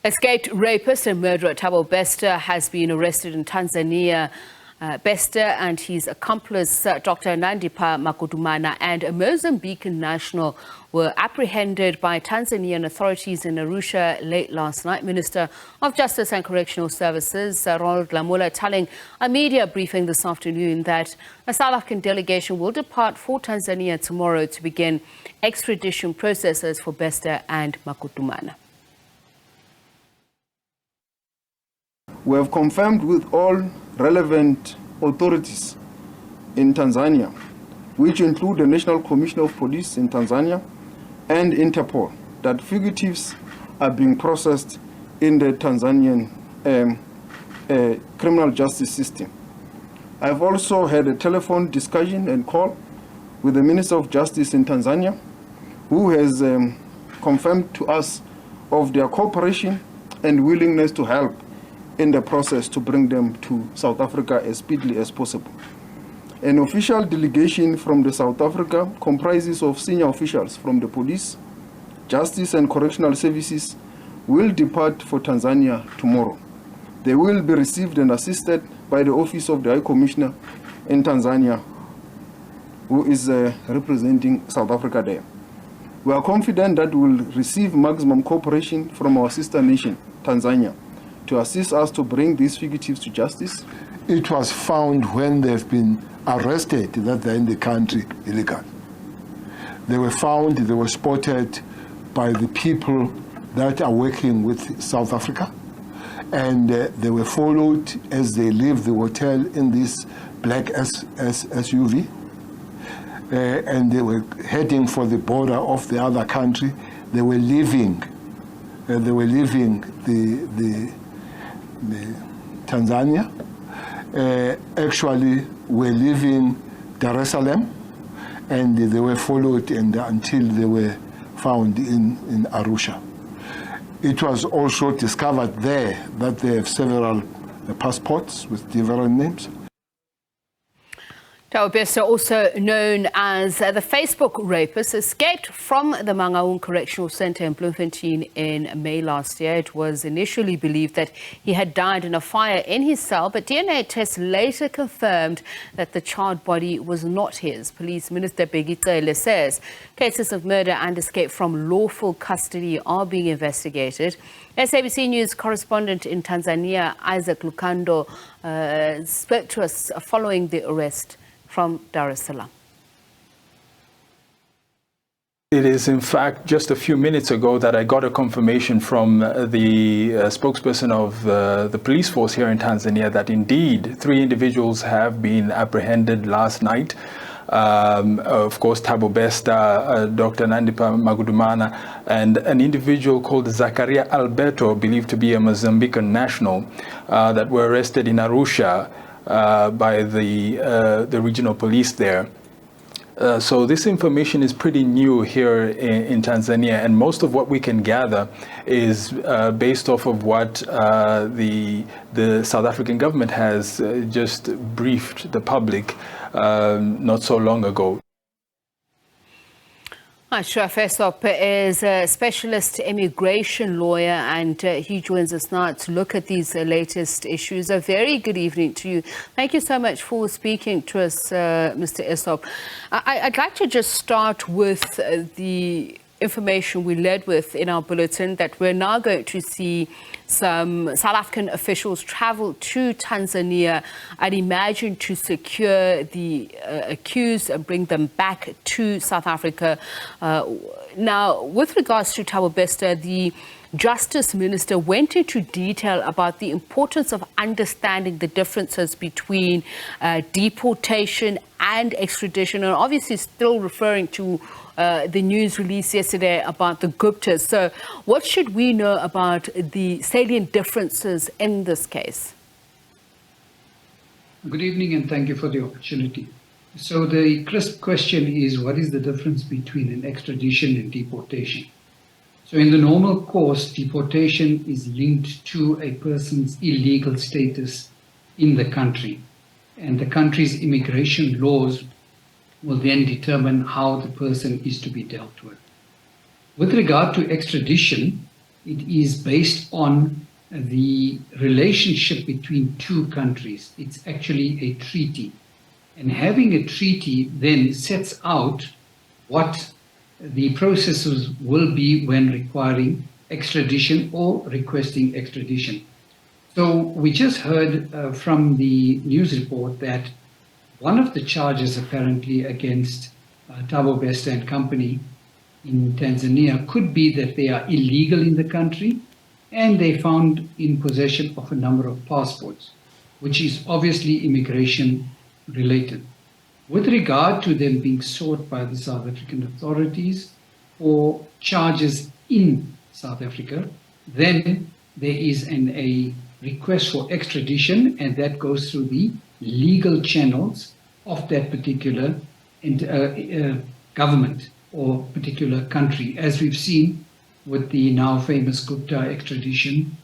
Escaped rapist and murderer Thabo Bester has been arrested in Tanzania. Bester and his accomplice, Dr. Nandipa Makudumana, and a Mozambican national were apprehended by Tanzanian authorities in Arusha late last night. Minister of Justice and Correctional Services, Ronald Lamola, telling a media briefing this afternoon that a South African delegation will depart for Tanzania tomorrow to begin extradition processes for Bester and Makudumana. We have confirmed with all relevant authorities in Tanzania, which include the National Commissioner of Police in Tanzania and Interpol, that fugitives are being processed in the Tanzanian criminal justice system. I've also had a telephone discussion and call with the Minister of Justice in Tanzania, who has confirmed to us of their cooperation and willingness to help in the process to bring them to South Africa as speedily as possible. An official delegation from the South Africa comprises of senior officials from the police, justice and correctional services will depart for Tanzania tomorrow. They will be received and assisted by the Office of the High Commissioner in Tanzania, who is representing South Africa there. We are confident that we will receive maximum cooperation from our sister nation, Tanzania, to assist us to bring these fugitives to justice. It was found when they've been arrested that they're in the country illegally. They were found, they were spotted by the people that are working with South Africa, and they were followed as they leave the hotel in this black SUV, and they were heading for the border of the other country. They were leaving the Tanzania, actually were leaving Dar es Salaam, and they were followed until they were found in Arusha. It was also discovered there that they have several passports with different names. Thabo Bester, also known as the Facebook rapist, escaped from the Mangaung Correctional Center in Bloemfontein in May last year. It was initially believed that he had died in a fire in his cell, but DNA tests later confirmed that the charred body was not his. Police Minister Begitsele says cases of murder and escape from lawful custody are being investigated. SABC News correspondent in Tanzania, Isaac Lukando, spoke to us following the arrest from Dar es Salaam. It is, in fact, just a few minutes ago that I got a confirmation from the spokesperson of the police force here in Tanzania that indeed 3 individuals have been apprehended last night. Of course, Thabo Bester, Dr. Nandipa Makudumana, and an individual called Zakaria Alberto, believed to be a Mozambican national, that were arrested in Arusha by the regional police there. So this information is pretty new here in Tanzania, and most of what we can gather is based off of what the South African government has just briefed the public not so long ago. Ashraf Essop is a specialist immigration lawyer, and he joins us now to look at these latest issues. A very good evening to you. Thank you so much for speaking to us, Mr. Essop. I'd like to just start with the information we led with in our bulletin, that we're now going to see some South African officials travel to Tanzania, I'd imagine, to secure the accused and bring them back to South Africa. Now, with regards to Thabo Bester, the Justice Minister went into detail about the importance of understanding the differences between deportation and extradition, and obviously still referring to the news release yesterday about the Guptas. So what should we know about the salient differences in this case? Good evening, and thank you for the opportunity. So the crisp question is, what is the difference between an extradition and deportation? So in the normal course, deportation is linked to a person's illegal status in the country, and the country's immigration laws will then determine how the person is to be dealt with. With regard to extradition, it is based on the relationship between two countries. It's actually a treaty. And having a treaty then sets out what the processes will be when requiring extradition or requesting extradition. So we just heard from the news report that one of the charges apparently against Thabo Bester and company in Tanzania could be that they are illegal in the country and they found in possession of a number of passports, which is obviously immigration related. With regard to them being sought by the South African authorities for charges in South Africa, then there is a request for extradition, and that goes through the legal channels of that particular government or particular country, as we've seen with the now famous Gupta extradition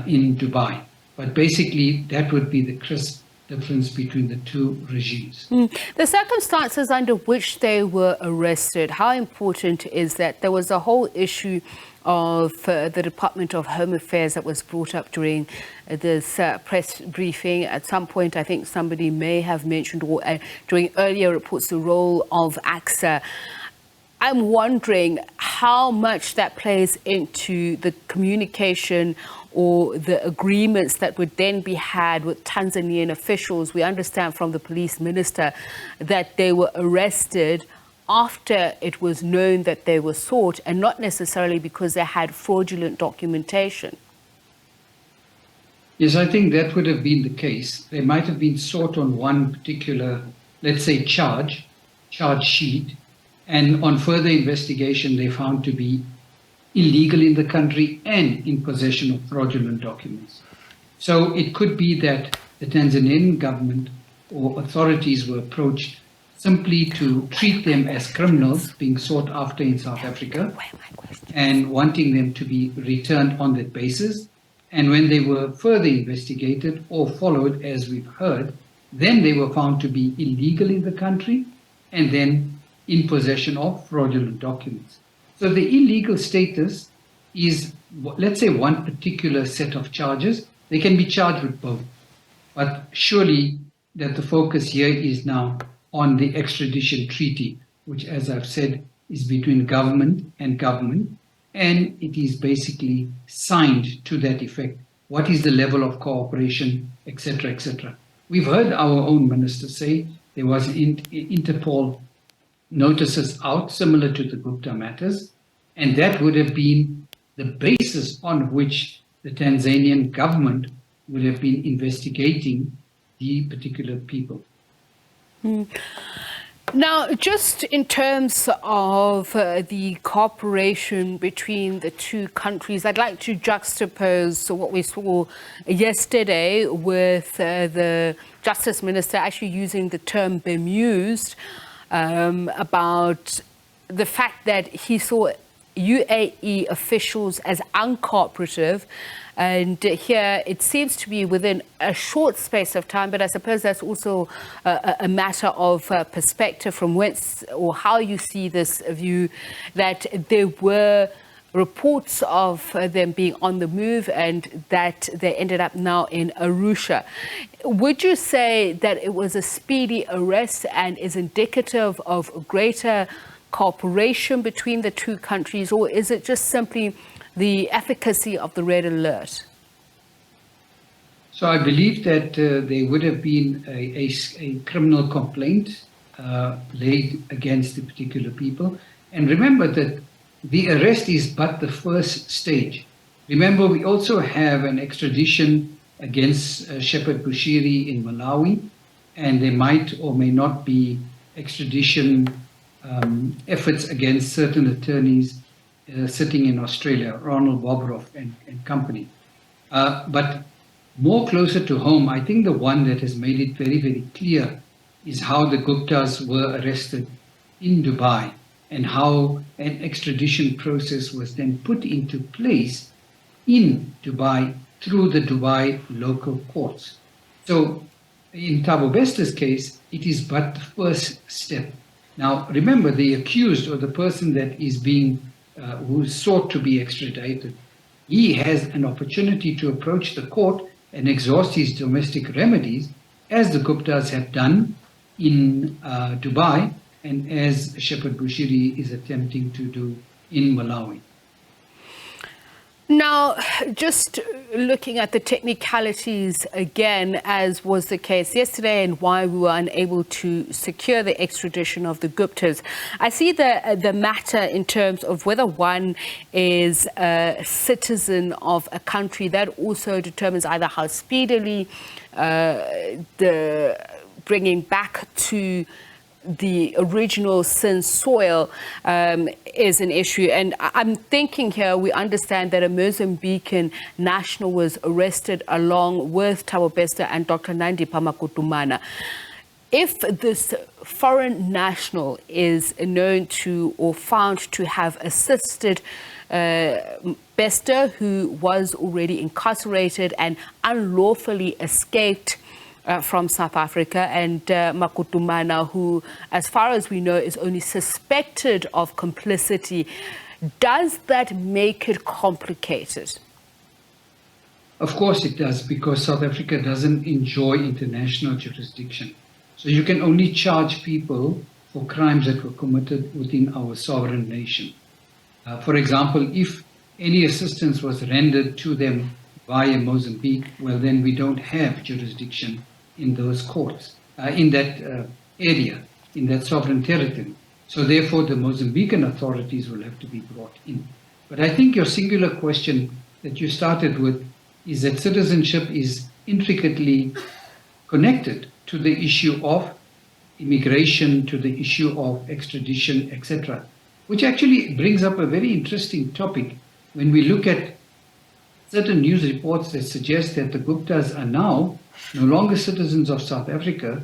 in Dubai. But basically, that would be the crisp difference between the two regimes. The circumstances under which they were arrested, how important is that? There was a whole issue of the Department of Home Affairs that was brought up during this press briefing. At some point, I think somebody may have mentioned, or during earlier reports, the role of AXA. I'm wondering how much that plays into the communication or the agreements that would then be had with Tanzanian officials. We understand from the police minister that they were arrested after it was known that they were sought, and not necessarily because they had fraudulent documentation. Yes, I think that would have been the case. They might have been sought on one particular, let's say, charge sheet, and on further investigation, they found to be illegal in the country and in possession of fraudulent documents. So it could be that the Tanzanian government or authorities were approached simply to treat them as criminals being sought after in South Africa and wanting them to be returned on that basis. And when they were further investigated or followed, as we've heard, then they were found to be illegal in the country and then in possession of fraudulent documents. So the illegal status is, let's say, one particular set of charges. They can be charged with both. But surely that the focus here is now on the extradition treaty, which, as I've said, is between government and government, and it is basically signed to that effect. What is the level of cooperation, etc., etc. We've heard our own minister say there was Interpol notices out similar to the Gupta matters, and that would have been the basis on which the Tanzanian government would have been investigating the particular people. Now, just in terms of the cooperation between the two countries, I'd like to juxtapose what we saw yesterday with the Justice Minister actually using the term bemused about the fact that he saw UAE officials as uncooperative. And here it seems to be within a short space of time, but I suppose that's also a matter of perspective from whence or how you see this view, that there were reports of them being on the move and that they ended up now in Arusha. Would you say that it was a speedy arrest and is indicative of greater cooperation between the two countries, or is it just simply the efficacy of the red alert? So I believe that there would have been a criminal complaint laid against the particular people. And remember that the arrest is but the first stage. Remember, we also have an extradition against Shepherd Bushiri in Malawi, and there might or may not be extradition efforts against certain attorneys sitting in Australia, Ronald Bobroff and company. But more closer to home, I think the one that has made it very, very clear is how the Guptas were arrested in Dubai and how an extradition process was then put into place in Dubai through the Dubai local courts. So in Thabo Bester's case, it is but the first step. Now, remember, the accused or the person that is being who is sought to be extradited he has an opportunity to approach the court and exhaust his domestic remedies, as the Guptas have done in Dubai and as Shepherd Bushiri is attempting to do in Malawi. Now, just looking at the technicalities again, as was the case yesterday, and why we were unable to secure the extradition of the Guptas, I see the matter in terms of whether one is a citizen of a country. That also determines either how speedily the bringing back to the original sin soil is an issue. And I'm thinking here, we understand that a Mozambican national was arrested along with Thabo Bester and Dr. Nandi Pamakutumana. If this foreign national is known to or found to have assisted Bester, who was already incarcerated and unlawfully escaped from South Africa, and Makutumana, who, as far as we know, is only suspected of complicity, does that make it complicated? Of course it does, because South Africa doesn't enjoy international jurisdiction. So you can only charge people for crimes that were committed within our sovereign nation. For example, if any assistance was rendered to them via Mozambique, well, then we don't have jurisdiction in those courts, in that area, in that sovereign territory. So therefore, the Mozambican authorities will have to be brought in. But I think your singular question that you started with is that citizenship is intricately connected to the issue of immigration, to the issue of extradition, etc., which actually brings up a very interesting topic when we look at certain news reports that suggest that the Guptas are now no longer citizens of South Africa,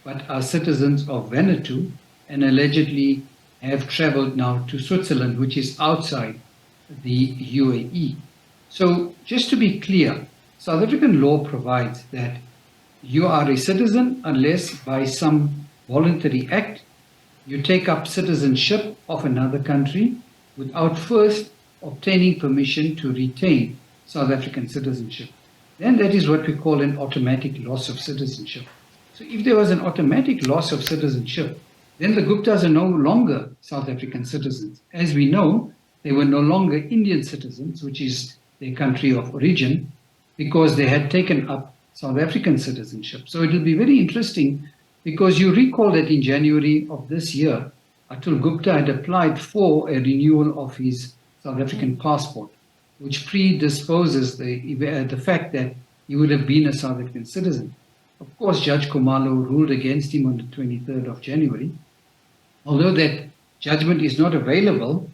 but are citizens of Vanuatu and allegedly have traveled now to Switzerland, which is outside the UAE. So just to be clear, South African law provides that you are a citizen unless by some voluntary act you take up citizenship of another country without first obtaining permission to retain South African citizenship. Then that is what we call an automatic loss of citizenship. So if there was an automatic loss of citizenship, then the Guptas are no longer South African citizens. As we know, they were no longer Indian citizens, which is their country of origin, because they had taken up South African citizenship. So it will be very interesting, because you recall that in January of this year, Atul Gupta had applied for a renewal of his South African passport, which predisposes the fact that he would have been a South African citizen. Of course, Judge Khumalo ruled against him on the 23rd of January. Although that judgment is not available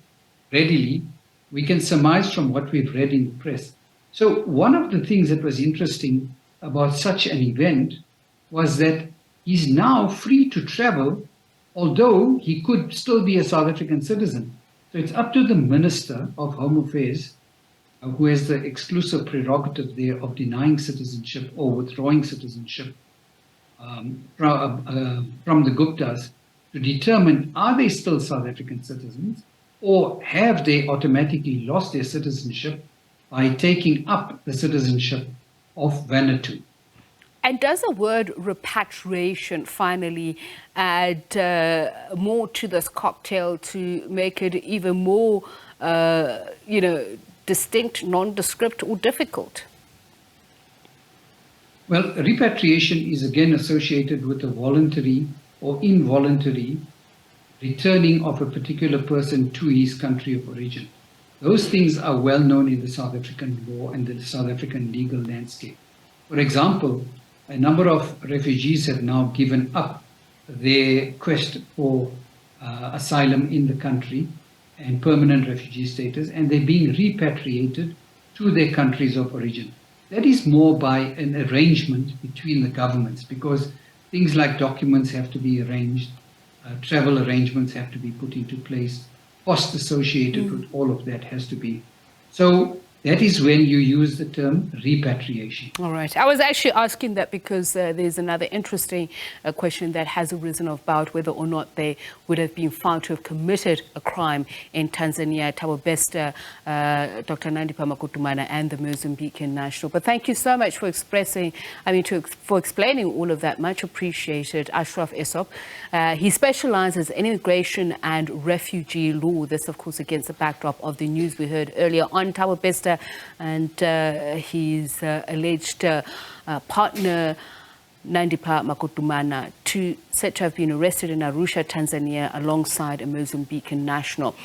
readily, we can surmise from what we've read in the press. So one of the things that was interesting about such an event was that he's now free to travel, although he could still be a South African citizen. So it's up to the Minister of Home Affairs, who has the exclusive prerogative there of denying citizenship or withdrawing citizenship from the Guptas, to determine, are they still South African citizens, or have they automatically lost their citizenship by taking up the citizenship of Vanuatu. And does the word repatriation finally add more to this cocktail to make it even more, distinct, nondescript, or difficult? Well, repatriation is again associated with a voluntary or involuntary returning of a particular person to his country of origin. Those things are well known in the South African law and the South African legal landscape. For example, a number of refugees have now given up their quest for asylum in the country and permanent refugee status, and they're being repatriated to their countries of origin. That is more by an arrangement between the governments, because things like documents have to be arranged, travel arrangements have to be put into place, cost associated with all of that has to be. So that is when you use the term repatriation. All right. I was actually asking that because there's another interesting question that has arisen about whether or not they would have been found to have committed a crime in Tanzania. Thabo Bester, Dr. Nandipha Makutumana, and the Mozambican national. But thank you so much for for explaining all of that. Much appreciated. Ashraf Essop. He specializes in immigration and refugee law. This, of course, against the backdrop of the news we heard earlier on Thabo Bester and his alleged partner Nandipha Makutumana, said to have been arrested in Arusha, Tanzania, alongside a Mozambican national.